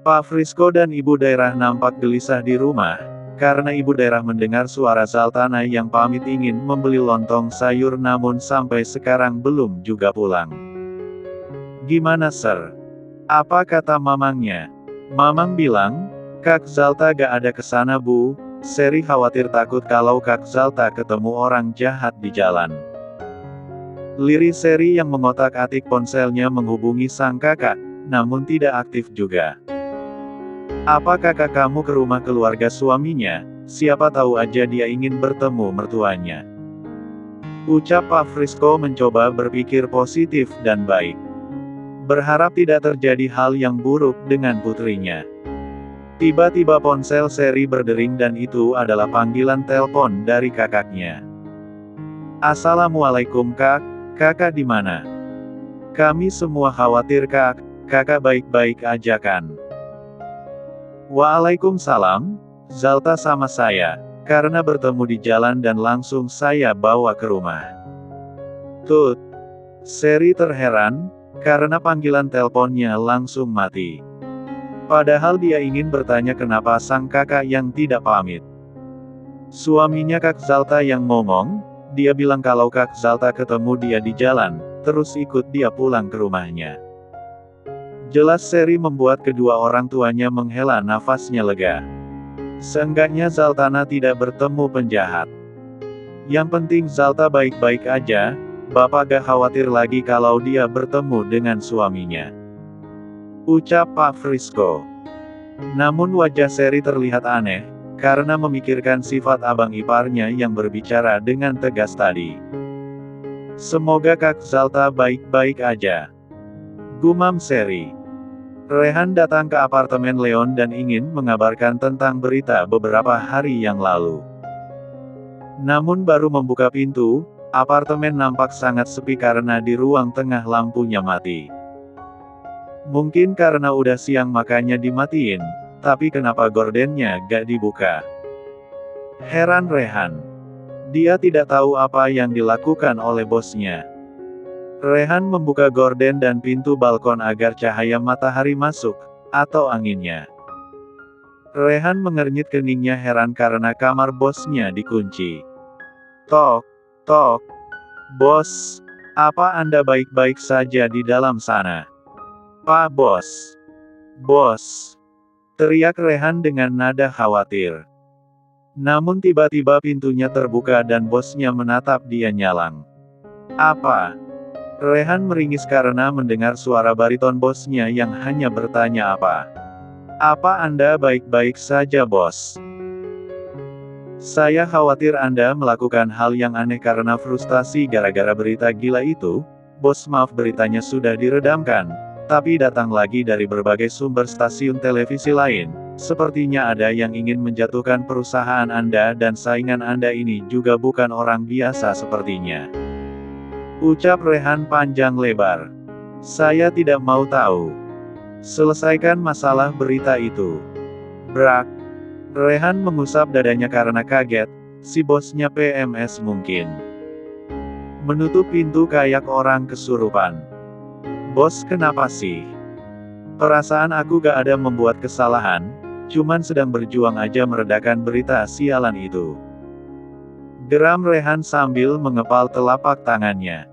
Pak Frisco dan ibu daerah nampak gelisah di rumah, karena ibu daerah mendengar suara Zaltana yang pamit ingin membeli lontong sayur namun sampai sekarang belum juga pulang. Gimana sir? Apa kata mamangnya? Mamang bilang, Kak Zalta gak ada kesana bu, Seri khawatir takut kalau Kak Zalta ketemu orang jahat di jalan. Lirik Seri yang mengotak-atik ponselnya menghubungi sang kakak, namun tidak aktif juga. Apa kakak kamu ke rumah keluarga suaminya? Siapa tahu aja dia ingin bertemu mertuanya. Ucap Pak Frisco mencoba berpikir positif dan baik. Berharap tidak terjadi hal yang buruk dengan putrinya. Tiba-tiba ponsel Seri berdering dan itu adalah panggilan telepon dari kakaknya. Assalamualaikum kak, kakak di mana? Kami semua khawatir kak, kakak baik-baik aja kan? Waalaikumsalam, Zalta sama saya, karena bertemu di jalan dan langsung saya bawa ke rumah. Tut. Seri terheran, karena panggilan teleponnya langsung mati. Padahal dia ingin bertanya kenapa sang kakak yang tidak pamit. Suaminya Kak Zalta yang ngomong, dia bilang kalau Kak Zalta ketemu dia di jalan, terus ikut dia pulang ke rumahnya. Jelas Seri membuat kedua orang tuanya menghela nafasnya lega. Seenggaknya Zaltana tidak bertemu penjahat. Yang penting Zalta baik-baik aja, bapak gak khawatir lagi kalau dia bertemu dengan suaminya. Ucap Pak Frisco. Namun wajah Seri terlihat aneh, karena memikirkan sifat abang iparnya yang berbicara dengan tegas tadi. Semoga Kak Zalta baik-baik aja. Gumam Seri. Rehan datang ke apartemen Leon dan ingin mengabarkan tentang berita beberapa hari yang lalu. Namun baru membuka pintu, apartemen nampak sangat sepi karena di ruang tengah lampunya mati. Mungkin karena udah siang makanya dimatiin, tapi kenapa gordennya gak dibuka? Heran Rehan. Dia tidak tahu apa yang dilakukan oleh bosnya. Rehan membuka gorden dan pintu balkon agar cahaya matahari masuk, atau anginnya. Rehan mengernyit keningnya heran karena kamar bosnya dikunci. Tok, tok. Bos, apa Anda baik-baik saja di dalam sana? Pak Bos. Bos. Teriak Rehan dengan nada khawatir. Namun tiba-tiba pintunya terbuka dan bosnya menatap dia nyalang. Apa? Rehan meringis karena mendengar suara bariton bosnya yang hanya bertanya apa. Apa Anda baik-baik saja bos? Saya khawatir Anda melakukan hal yang aneh karena frustasi gara-gara berita gila itu. Bos maaf beritanya sudah diredamkan, tapi datang lagi dari berbagai sumber stasiun televisi lain. Sepertinya ada yang ingin menjatuhkan perusahaan Anda dan saingan Anda ini juga bukan orang biasa sepertinya. Ucap Rehan panjang lebar. Saya tidak mau tahu. Selesaikan masalah berita itu. Brak. Rehan mengusap dadanya karena kaget, si bosnya PMS mungkin. Menutup pintu kayak orang kesurupan. Bos kenapa sih? Perasaan aku gak ada membuat kesalahan, cuman sedang berjuang aja meredakan berita sialan itu. Geram Rehan sambil mengepal telapak tangannya.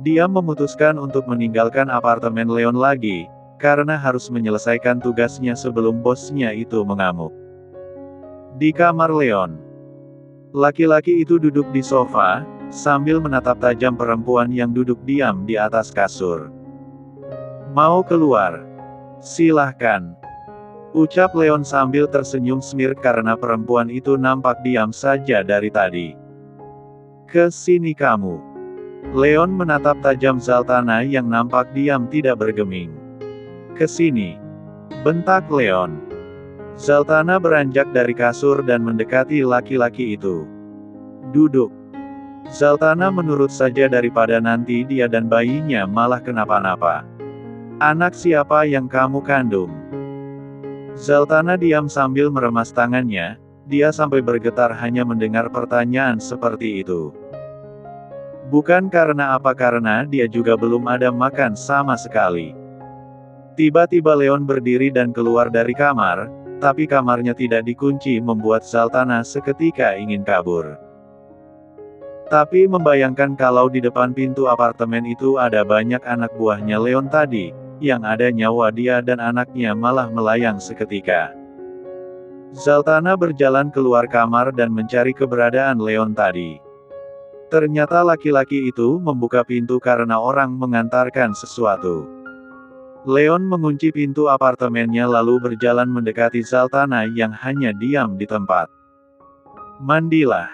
Dia memutuskan untuk meninggalkan apartemen Leon lagi, karena harus menyelesaikan tugasnya sebelum bosnya itu mengamuk. Di kamar Leon, laki-laki itu duduk di sofa, sambil menatap tajam perempuan yang duduk diam di atas kasur. Mau keluar? Silahkan. Ucap Leon sambil tersenyum smirk karena perempuan itu nampak diam saja dari tadi. Ke sini kamu. Leon menatap tajam Zaltana yang nampak diam tidak bergeming. Ke sini. Bentak Leon. Zaltana beranjak dari kasur dan mendekati laki-laki itu. Duduk. Zaltana menurut saja daripada nanti dia dan bayinya malah kenapa-napa. Anak siapa yang kamu kandung? Zaltana diam sambil meremas tangannya, dia sampai bergetar hanya mendengar pertanyaan seperti itu. Bukan karena apa karena dia juga belum ada makan sama sekali. Tiba-tiba Leon berdiri dan keluar dari kamar, tapi kamarnya tidak dikunci membuat Zaltana seketika ingin kabur. Tapi membayangkan kalau di depan pintu apartemen itu ada banyak anak buahnya Leon tadi, yang ada nyawa dia dan anaknya malah melayang seketika. Zaltana berjalan keluar kamar dan mencari keberadaan Leon tadi. Ternyata laki-laki itu membuka pintu karena orang mengantarkan sesuatu. Leon mengunci pintu apartemennya lalu berjalan mendekati Zaltana yang hanya diam di tempat. Mandilah.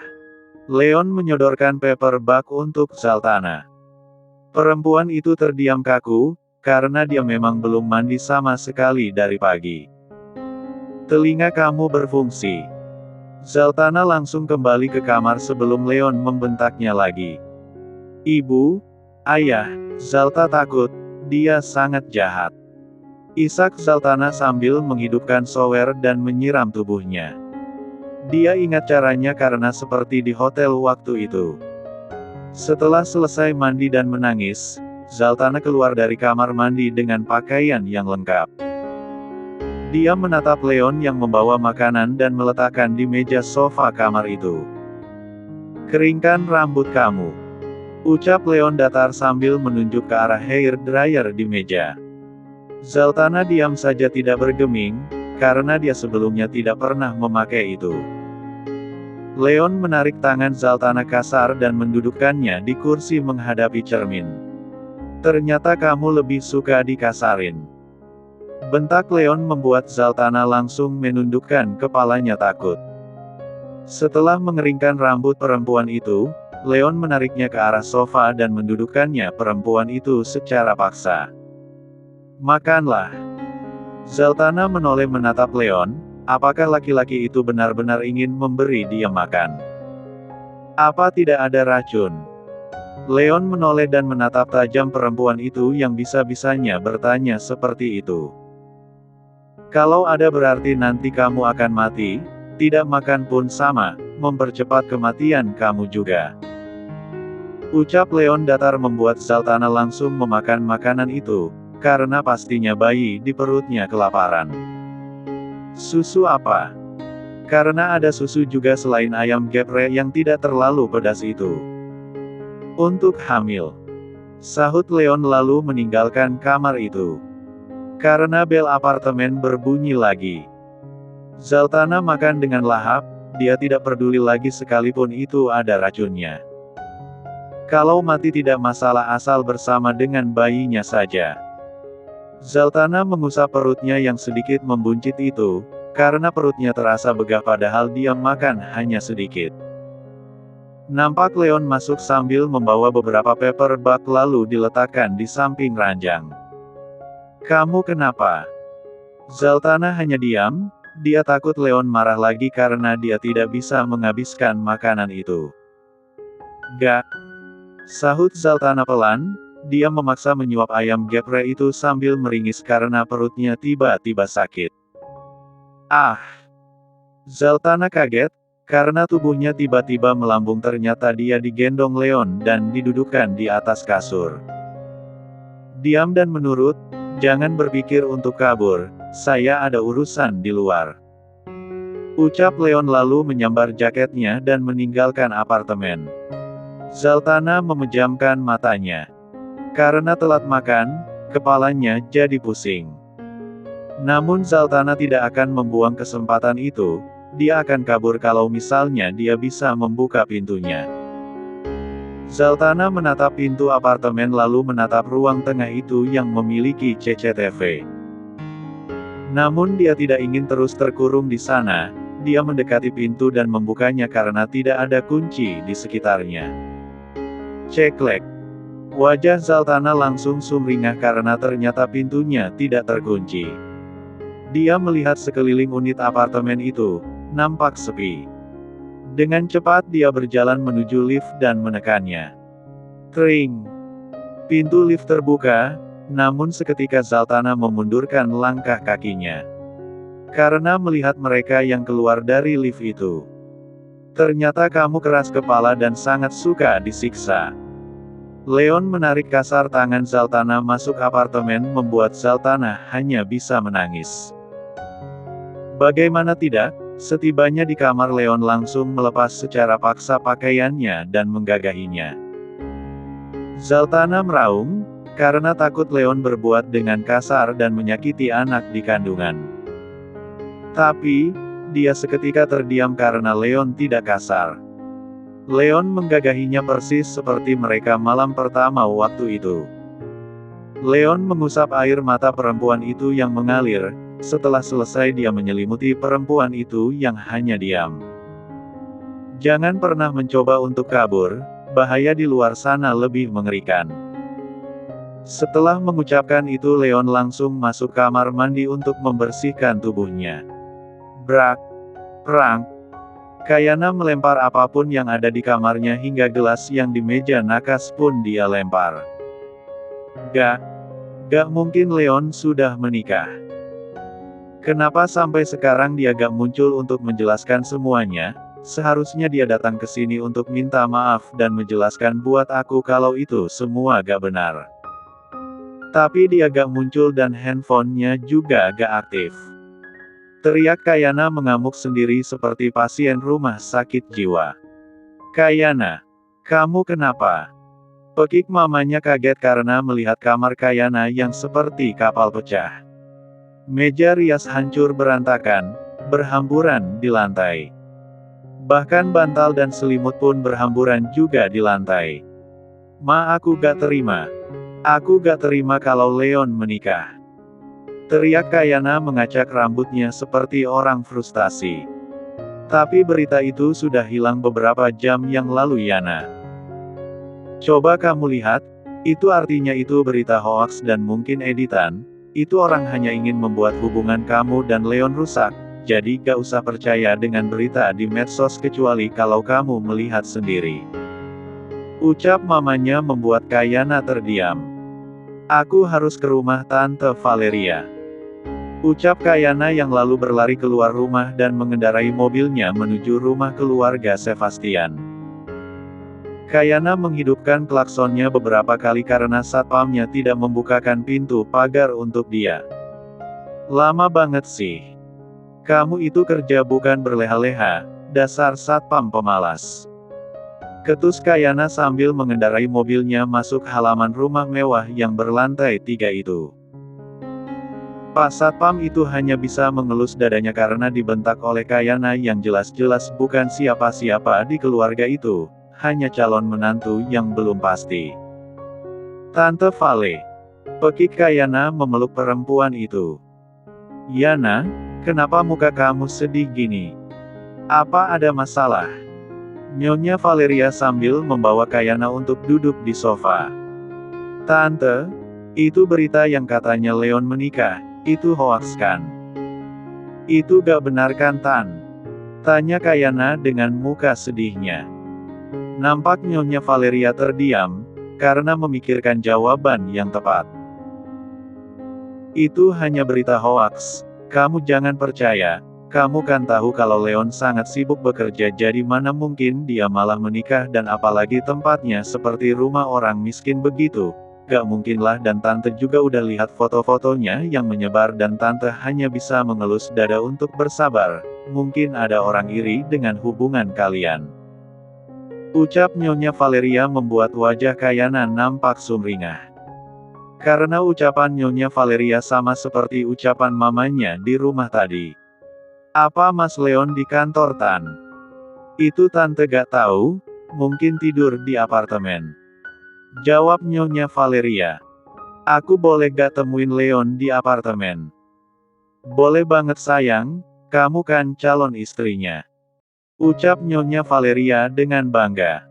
Leon menyodorkan paper bag untuk Zaltana. Perempuan itu terdiam kaku, karena dia memang belum mandi sama sekali dari pagi. Telinga kamu berfungsi. Zaltana langsung kembali ke kamar sebelum Leon membentaknya lagi. Ibu, ayah, Zalta takut. Dia sangat jahat. Isak Zaltana sambil menghidupkan shower dan menyiram tubuhnya. Dia ingat caranya karena seperti di hotel waktu itu. Setelah selesai mandi dan menangis, Zaltana keluar dari kamar mandi dengan pakaian yang lengkap. Dia menatap Leon yang membawa makanan dan meletakkan di meja sofa kamar itu. Keringkan rambut kamu. Ucap Leon datar sambil menunjuk ke arah hair dryer di meja. Zaltana diam saja tidak bergeming, karena dia sebelumnya tidak pernah memakai itu. Leon menarik tangan Zaltana kasar dan mendudukkannya di kursi menghadapi cermin. Ternyata kamu lebih suka dikasarin. Bentak Leon membuat Zaltana langsung menundukkan kepalanya takut. Setelah mengeringkan rambut perempuan itu, Leon menariknya ke arah sofa dan mendudukkannya perempuan itu secara paksa. Makanlah. Zaltana menoleh menatap Leon, apakah laki-laki itu benar-benar ingin memberi dia makan? Apa tidak ada racun? Leon menoleh dan menatap tajam perempuan itu yang bisa-bisanya bertanya seperti itu. Kalau ada berarti nanti kamu akan mati, tidak makan pun sama, mempercepat kematian kamu juga. Ucap Leon datar membuat Zaltana langsung memakan makanan itu, karena pastinya bayi di perutnya kelaparan. Susu apa? Karena ada susu juga selain ayam geprek yang tidak terlalu pedas itu. Untuk hamil. Sahut Leon lalu meninggalkan kamar itu. Karena bel apartemen berbunyi lagi. Zaltana makan dengan lahap, dia tidak peduli lagi sekalipun itu ada racunnya. Kalau mati tidak masalah asal bersama dengan bayinya saja. Zaltana mengusap perutnya yang sedikit membuncit itu, karena perutnya terasa begah padahal dia makan hanya sedikit. Nampak Leon masuk sambil membawa beberapa paper bag lalu diletakkan di samping ranjang. Kamu kenapa? Zaltana hanya diam, dia takut Leon marah lagi karena dia tidak bisa menghabiskan makanan itu. Gak. Sahut Zaltana pelan, dia memaksa menyuap ayam geprek itu sambil meringis karena perutnya tiba-tiba sakit. Ah! Zaltana kaget, karena tubuhnya tiba-tiba melambung ternyata dia digendong Leon dan didudukkan di atas kasur. Diam dan menurut, jangan berpikir untuk kabur, saya ada urusan di luar. Ucap Leon lalu menyambar jaketnya dan meninggalkan apartemen. Zaltana memejamkan matanya. Karena telat makan, kepalanya jadi pusing. Namun Zaltana tidak akan membuang kesempatan itu, dia akan kabur kalau misalnya dia bisa membuka pintunya. Zaltana menatap pintu apartemen lalu menatap ruang tengah itu yang memiliki CCTV. Namun dia tidak ingin terus terkurung di sana, dia mendekati pintu dan membukanya karena tidak ada kunci di sekitarnya. Ceklek. Wajah Zaltana langsung sumringah karena ternyata pintunya tidak terkunci. Dia melihat sekeliling unit apartemen itu, nampak sepi. Dengan cepat dia berjalan menuju lift dan menekannya. Kring. Pintu lift terbuka, namun seketika Zaltana memundurkan langkah kakinya. Karena melihat mereka yang keluar dari lift itu. Ternyata kamu keras kepala dan sangat suka disiksa. Leon menarik kasar tangan Zaltana masuk apartemen membuat Zaltana hanya bisa menangis. Bagaimana tidak, setibanya di kamar Leon langsung melepas secara paksa pakaiannya dan menggagahinya. Zaltana meraung, karena takut Leon berbuat dengan kasar dan menyakiti anak di kandungan. Tapi, dia seketika terdiam karena Leon tidak kasar. Leon menggagahinya persis seperti mereka malam pertama waktu itu. Leon mengusap air mata perempuan itu yang mengalir, setelah selesai dia menyelimuti perempuan itu yang hanya diam. Jangan pernah mencoba untuk kabur, bahaya di luar sana lebih mengerikan. Setelah mengucapkan itu Leon langsung masuk kamar mandi untuk membersihkan tubuhnya. Brak! Prang! Kayana melempar apapun yang ada di kamarnya hingga gelas yang di meja nakas pun dia lempar. Gak mungkin Leon sudah menikah. Kenapa sampai sekarang dia gak muncul untuk menjelaskan semuanya? Seharusnya dia datang ke sini untuk minta maaf dan menjelaskan buat aku kalau itu semua gak benar. Tapi dia gak muncul dan handphonenya juga gak aktif. Teriak Kayana mengamuk sendiri seperti pasien rumah sakit jiwa. Kayana, kamu kenapa? Pekik mamanya kaget karena melihat kamar Kayana yang seperti kapal pecah. Meja rias hancur berantakan, berhamburan di lantai. Bahkan bantal dan selimut pun berhamburan juga di lantai. Aku gak terima. Aku gak terima kalau Leon menikah. Teriak Kayana mengacak rambutnya seperti orang frustasi. Tapi berita itu sudah hilang beberapa jam yang lalu Yana. Coba kamu lihat, itu artinya itu berita hoaks dan mungkin editan. Itu orang hanya ingin membuat hubungan kamu dan Leon rusak, jadi gak usah percaya dengan berita di medsos kecuali kalau kamu melihat sendiri. Ucap mamanya membuat Kayana terdiam. Aku harus ke rumah Tante Valeria. Ucap Kayana yang lalu berlari keluar rumah dan mengendarai mobilnya menuju rumah keluarga Sebastian. Kayana menghidupkan klaksonnya beberapa kali karena satpamnya tidak membukakan pintu pagar untuk dia. Lama banget sih. Kamu itu kerja bukan berleha-leha, dasar satpam pemalas. Ketus Kayana sambil mengendarai mobilnya masuk halaman rumah mewah yang berlantai 3 itu. Pak Satpam itu hanya bisa mengelus dadanya karena dibentak oleh Kayana yang jelas-jelas bukan siapa-siapa di keluarga itu. Hanya calon menantu yang belum pasti. Tante Vale. Pekik Kayana memeluk perempuan itu. Yana, kenapa muka kamu sedih gini? Apa ada masalah? Nyonya Valeria sambil membawa Kayana untuk duduk di sofa. Tante, itu berita yang katanya Leon menikah, itu hoaks kan? Itu gak benar kan Tan? Tanya Kayana dengan muka sedihnya. Nampak Nyonya Valeria terdiam, karena memikirkan jawaban yang tepat. Itu hanya berita hoaks, kamu jangan percaya, kamu kan tahu kalau Leon sangat sibuk bekerja jadi mana mungkin dia malah menikah dan apalagi tempatnya seperti rumah orang miskin begitu, gak mungkinlah dan Tante juga udah lihat foto-fotonya yang menyebar dan Tante hanya bisa mengelus dada untuk bersabar, mungkin ada orang iri dengan hubungan kalian. Ucap Nyonya Valeria membuat wajah Kayana nampak sumringah. Karena ucapan Nyonya Valeria sama seperti ucapan mamanya di rumah tadi. Apa Mas Leon di kantor Tan? Itu Tante gak tahu, mungkin tidur di apartemen. Jawab Nyonya Valeria. Aku boleh gak temuin Leon di apartemen? Boleh banget sayang, kamu kan calon istrinya. Ucap Nyonya Valeria dengan bangga.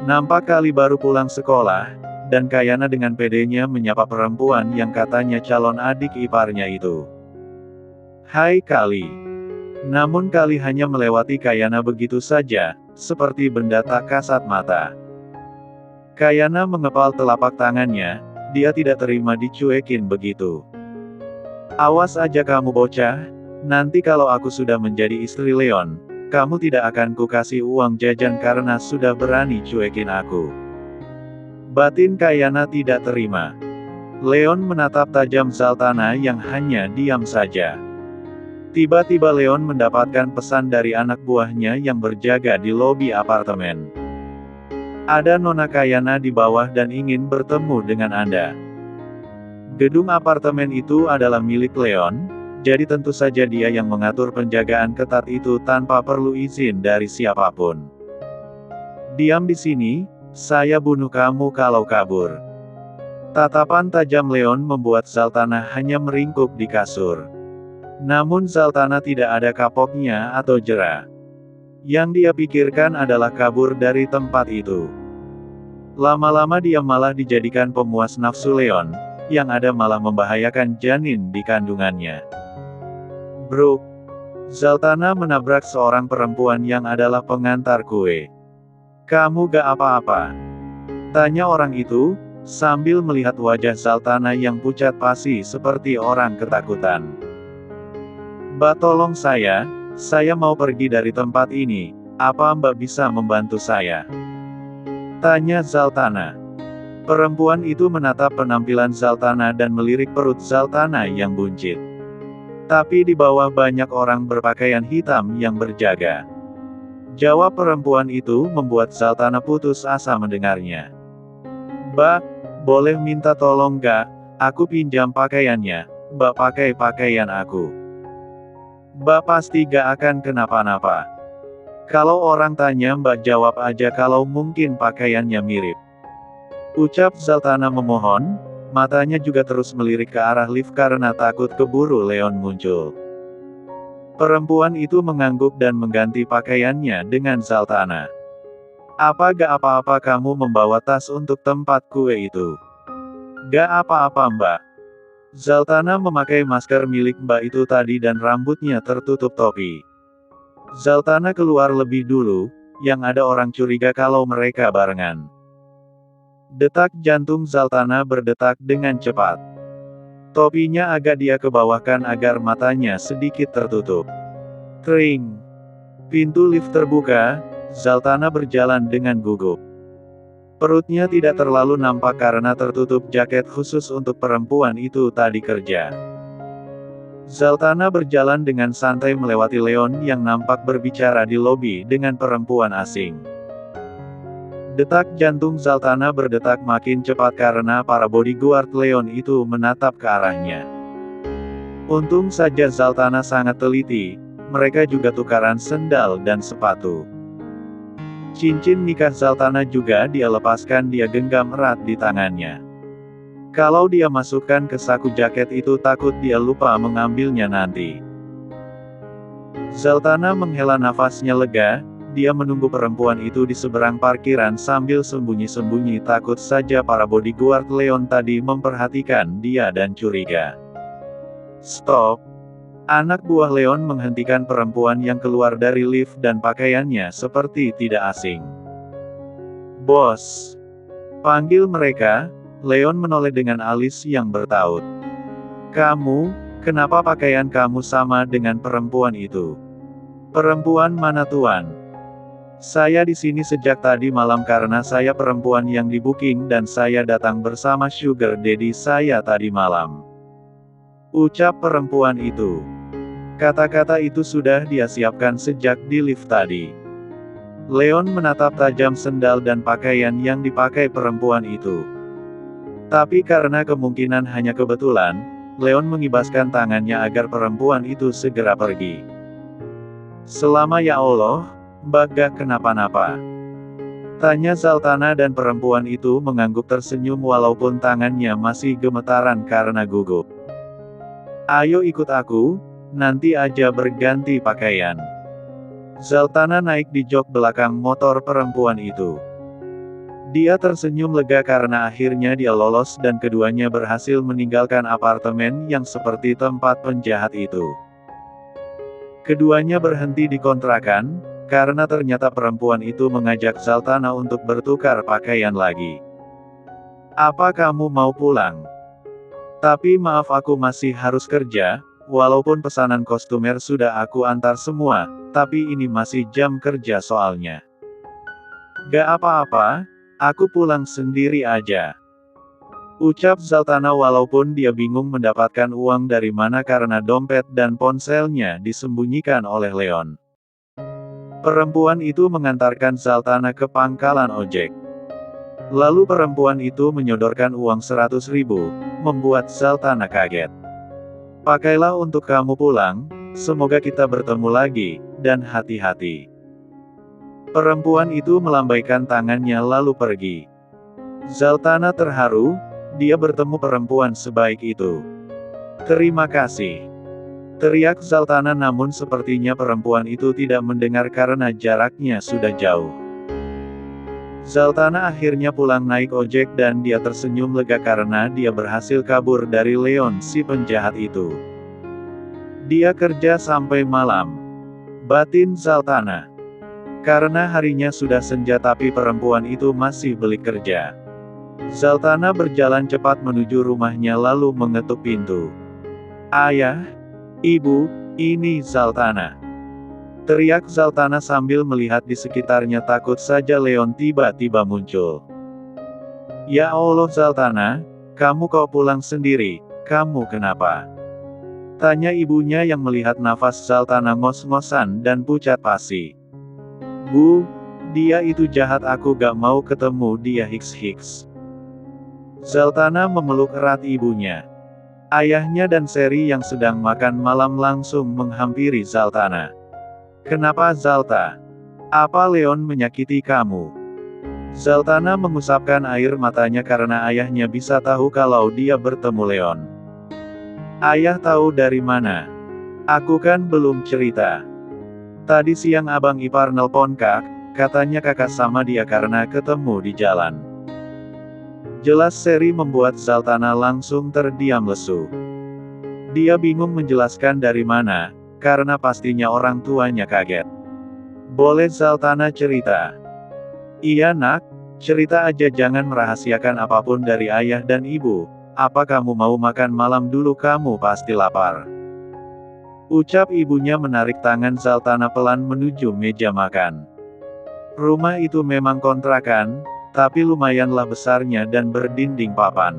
Nampak Kali baru pulang sekolah, dan Kayana dengan pedenya menyapa perempuan yang katanya calon adik iparnya itu. Hai Kali. Namun Kali hanya melewati Kayana begitu saja, seperti benda tak kasat mata. Kayana mengepal telapak tangannya, dia tidak terima dicuekin begitu. Awas aja kamu bocah, nanti kalau aku sudah menjadi istri Leon, kamu tidak akan kukasih uang jajan karena sudah berani cuekin aku. Batin Kayana tidak terima. Leon menatap tajam Zaltana yang hanya diam saja. Tiba-tiba Leon mendapatkan pesan dari anak buahnya yang berjaga di lobi apartemen. Ada Nona Kayana di bawah dan ingin bertemu dengan Anda. Gedung apartemen itu adalah milik Leon, jadi tentu saja dia yang mengatur penjagaan ketat itu tanpa perlu izin dari siapapun. Diam di sini, saya bunuh kamu kalau kabur. Tatapan tajam Leon membuat Zaltana hanya meringkuk di kasur. Namun Zaltana tidak ada kapoknya atau jera. Yang dia pikirkan adalah kabur dari tempat itu. Lama-lama dia malah dijadikan pemuas nafsu Leon, yang ada malah membahayakan janin di kandungannya. Brooke. Zaltana menabrak seorang perempuan yang adalah pengantar kue. Kamu gak apa-apa? Tanya orang itu, sambil melihat wajah Zaltana yang pucat pasi seperti orang ketakutan. Mbak tolong saya mau pergi dari tempat ini, apa Mbak bisa membantu saya? Tanya Zaltana. Perempuan itu menatap penampilan Zaltana dan melirik perut Zaltana yang buncit. Tapi di bawah banyak orang berpakaian hitam yang berjaga. Jawab perempuan itu membuat Zaltana putus asa mendengarnya. Mbak, boleh minta tolong gak? Aku pinjam pakaiannya, Mbak pakai pakaian aku. Mbak pasti gak akan kenapa-napa. Kalau orang tanya Mbak jawab aja kalau mungkin pakaiannya mirip. Ucap Zaltana memohon, matanya juga terus melirik ke arah lift karena takut keburu Leon muncul. Perempuan itu mengangguk dan mengganti pakaiannya dengan Zaltana. Apa gak apa-apa kamu membawa tas untuk tempat kue itu? Gak apa-apa Mbak. Zaltana memakai masker milik Mbak itu tadi dan rambutnya tertutup topi. Zaltana keluar lebih dulu, yang ada orang curiga kalau mereka barengan. Detak jantung Zaltana berdetak dengan cepat. Topinya agak dia kebawahkan agar matanya sedikit tertutup. Tring. Pintu lift terbuka, Zaltana berjalan dengan gugup. Perutnya tidak terlalu nampak karena tertutup jaket khusus untuk perempuan itu tadi kerja. Zaltana berjalan dengan santai melewati Leon yang nampak berbicara di lobi dengan perempuan asing. Detak jantung Zaltana berdetak makin cepat karena para bodyguard Leon itu menatap ke arahnya. Untung saja Zaltana sangat teliti, mereka juga tukaran sendal dan sepatu. Cincin nikah Zaltana juga dia lepaskan, dia genggam erat di tangannya. Kalau dia masukkan ke saku jaket itu takut dia lupa mengambilnya nanti. Zaltana menghela nafasnya lega. Dia menunggu perempuan itu di seberang parkiran sambil sembunyi-sembunyi takut saja para bodyguard Leon tadi memperhatikan dia dan curiga. Stop! Anak buah Leon menghentikan perempuan yang keluar dari lift dan pakaiannya seperti tidak asing. Bos! Panggil mereka, Leon menoleh dengan alis yang bertaut. Kamu, kenapa pakaian kamu sama dengan perempuan itu? Perempuan mana tuan? Saya di sini sejak tadi malam karena saya perempuan yang di-booking dan saya datang bersama sugar daddy saya tadi malam. Ucap perempuan itu. Kata-kata itu sudah dia siapkan sejak di lift tadi. Leon menatap tajam sendal dan pakaian yang dipakai perempuan itu. Tapi karena kemungkinan hanya kebetulan, Leon mengibaskan tangannya agar perempuan itu segera pergi. Selama ya Allah, Mbak gak kenapa-napa? Tanya Zaltana dan perempuan itu mengangguk tersenyum walaupun tangannya masih gemetaran karena gugup. Ayo ikut aku, nanti aja berganti pakaian. Zaltana naik di jok belakang motor perempuan itu. Dia tersenyum lega karena akhirnya dia lolos dan keduanya berhasil meninggalkan apartemen yang seperti tempat penjahat itu. Keduanya berhenti di kontrakan, karena ternyata perempuan itu mengajak Zaltana untuk bertukar pakaian lagi. Apa kamu mau pulang? Tapi maaf aku masih harus kerja, walaupun pesanan kostumer sudah aku antar semua, tapi ini masih jam kerja soalnya. Gak apa-apa, Aku pulang sendiri aja. Ucap Zaltana walaupun dia bingung mendapatkan uang dari mana karena dompet dan ponselnya disembunyikan oleh Leon. Perempuan itu mengantarkan Zaltana ke pangkalan ojek. Lalu perempuan itu menyodorkan uang 100.000, membuat Zaltana kaget. Pakailah untuk kamu pulang, semoga kita bertemu lagi, dan hati-hati. Perempuan itu melambaikan tangannya lalu pergi. Zaltana terharu, dia bertemu perempuan sebaik itu. Terima kasih. Teriak Zaltana namun sepertinya perempuan itu tidak mendengar karena jaraknya sudah jauh. Zaltana akhirnya pulang naik ojek dan dia tersenyum lega karena dia berhasil kabur dari Leon si penjahat itu. Dia kerja sampai malam. Batin Zaltana. Karena harinya sudah senja tapi perempuan itu masih belik kerja. Zaltana berjalan cepat menuju rumahnya lalu mengetuk pintu. Ayah, ibu, ini Zaltana. Teriak Zaltana sambil melihat di sekitarnya takut saja Leon tiba-tiba muncul. Ya Allah Zaltana, kamu kok pulang sendiri, kamu kenapa? Tanya ibunya yang melihat nafas Zaltana ngos-ngosan dan pucat pasi. Bu, dia itu jahat aku gak mau ketemu dia hiks-hiks. Zaltana memeluk erat ibunya. Ayahnya dan Seri yang sedang makan malam langsung menghampiri Zaltana. Kenapa Zalta? Apa Leon menyakiti kamu? Zaltana mengusapkan air matanya karena ayahnya bisa tahu kalau dia bertemu Leon. Ayah tahu dari mana? Aku kan belum cerita. Tadi siang abang ipar nelpon katanya kakak sama dia karena ketemu di jalan. Jelas Seri membuat Zaltana langsung terdiam lesu. Dia bingung menjelaskan dari mana, karena pastinya orang tuanya kaget. Boleh Zaltana cerita? Iya nak, cerita aja jangan merahasiakan apapun dari ayah dan ibu. Apa kamu mau makan malam dulu kamu pasti lapar. Ucap ibunya menarik tangan Zaltana pelan menuju meja makan. Rumah itu memang kontrakan, tapi lumayanlah besarnya dan berdinding papan.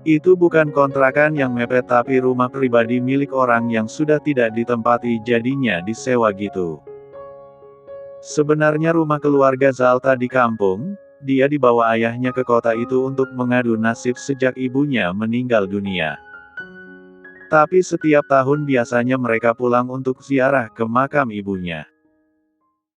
Itu bukan kontrakan yang mepet tapi rumah pribadi milik orang yang sudah tidak ditempati jadinya disewa gitu. Sebenarnya rumah keluarga Zalta di kampung, dia dibawa ayahnya ke kota itu untuk mengadu nasib sejak ibunya meninggal dunia. Tapi setiap tahun biasanya mereka pulang untuk ziarah ke makam ibunya.